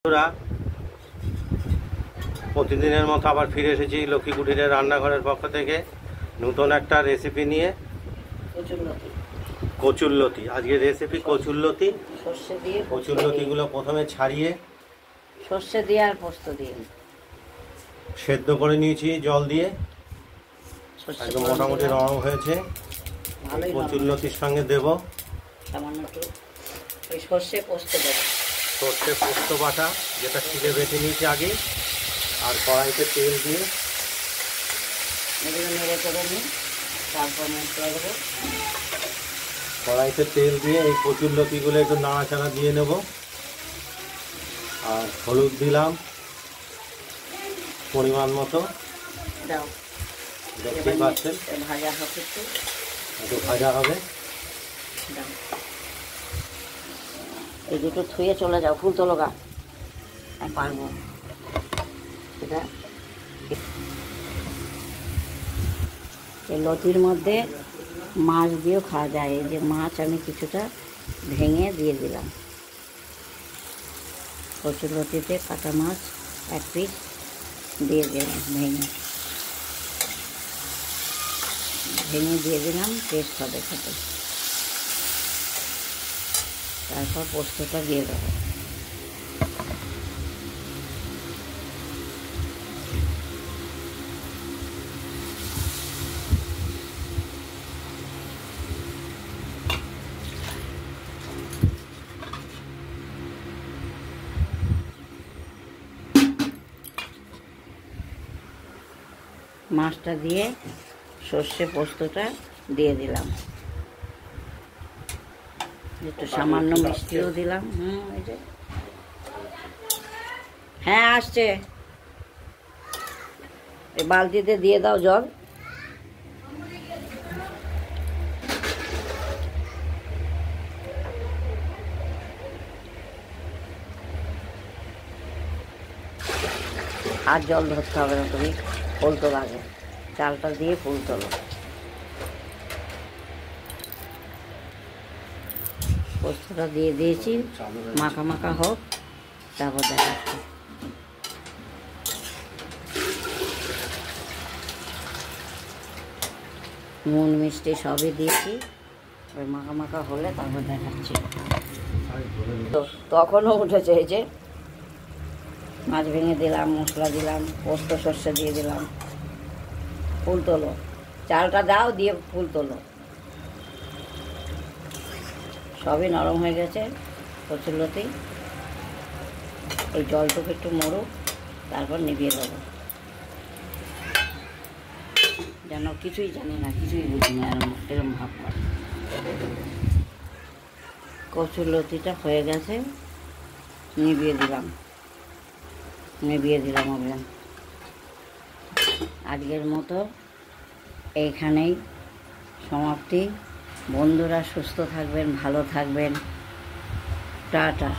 বন্ধুরা, প্রতিদিনের মতো আবার ফিরে এসেছি লক্ষ্মী কুটিরের রান্নাঘরের পক্ষ থেকে নতুন একটা রেসিপি নিয়ে। কচুরলতি। আজকে রেসিপি কচুরলতি। সর্ষে দিয়ে কচুরলতিগুলো প্রথমে ছাড়িয়ে সর্ষে দিয়ে আর পোস্ত দিয়ে সেদ্ধ করে নিয়েছি জল দিয়ে। একদম মোটামুটি নরম হয়েছে। কচুরলতির সঙ্গে দেব সামান্য একটু ওই সর্ষে পোস্ত দেবো, সর্ষে পোস্ত বাটা, যেটা শিলে বেটে নিয়েছি আগে। আর কড়াইতে তেল দিয়ে এগুলো নেড়ে করে নিই, তারপর মশলা দেবো। কড়াইতে তেল দিয়ে এই কচুরলতিগুলো একটু নাড়াচাড়া দিয়ে নেব। আর হলুদ দিলাম পরিমাণ মতো। দাও, দেখতেই পাচ্ছেন ভাজা হবে, একটু ভাজা হবে। দাও, এই দুটো থুয়ে চলে যাও, ফুল তোলো গা, আমি পারবো এটা। এই লতির মধ্যে মাছ দিয়েও খাওয়া যায়। এই যে মাছ আমি কিছুটা ভেঙে দিয়ে দিলাম, কচুরলতিতে কাটা মাছ এক পিস দিয়ে দিলাম, ভেঙে দিয়ে দিলাম, টেস্ট হবে খেতে। তারপর পোস্তটা দিয়ে দেবো। মাছটা দিয়ে সর্ষে পোস্তটা দিয়ে দিলাম, একটু সামান্য মিষ্টিও দিলাম। এই যে হ্যাঁ আসছে, এই বালতিতে দিয়ে দাও জল। আর জল ধরতে হবে না, তুমি ফুল তোলো আগে, চালটা দিয়ে ফুল তোলো। পোস্তটা দিয়ে দিয়েছি, মাখা মাখা হোক, তারপর দেখাচ্ছি। নুন মিষ্টি সবই দিয়েছি, ওই মাখা মাখা হলে তারপর দেখাচ্ছি। তো তখনও উঠেছে, এই যে মাছ ভেঙে দিলাম, মশলা দিলাম, পোস্ত সর্ষে দিয়ে দিলাম, ফুল তোলো, চালটা দাও দিয়ে ফুল তোলো। সবই নরম হয়ে গেছে কচুরলতি। এই জলটুকু একটু মরুক, তারপর নিভিয়ে দেবো। যেন কিছুই জানি না, কিছুই বুঝি না, এরকম ভাব করে। কচুরলতিটা হয়ে গেছে, নিভিয়ে দিলাম ওভেন। আজকের মতো এইখানেই সমাপ্তি। বন্ধুরা সুস্থ থাকবেন, ভালো থাকবেন, টাটা।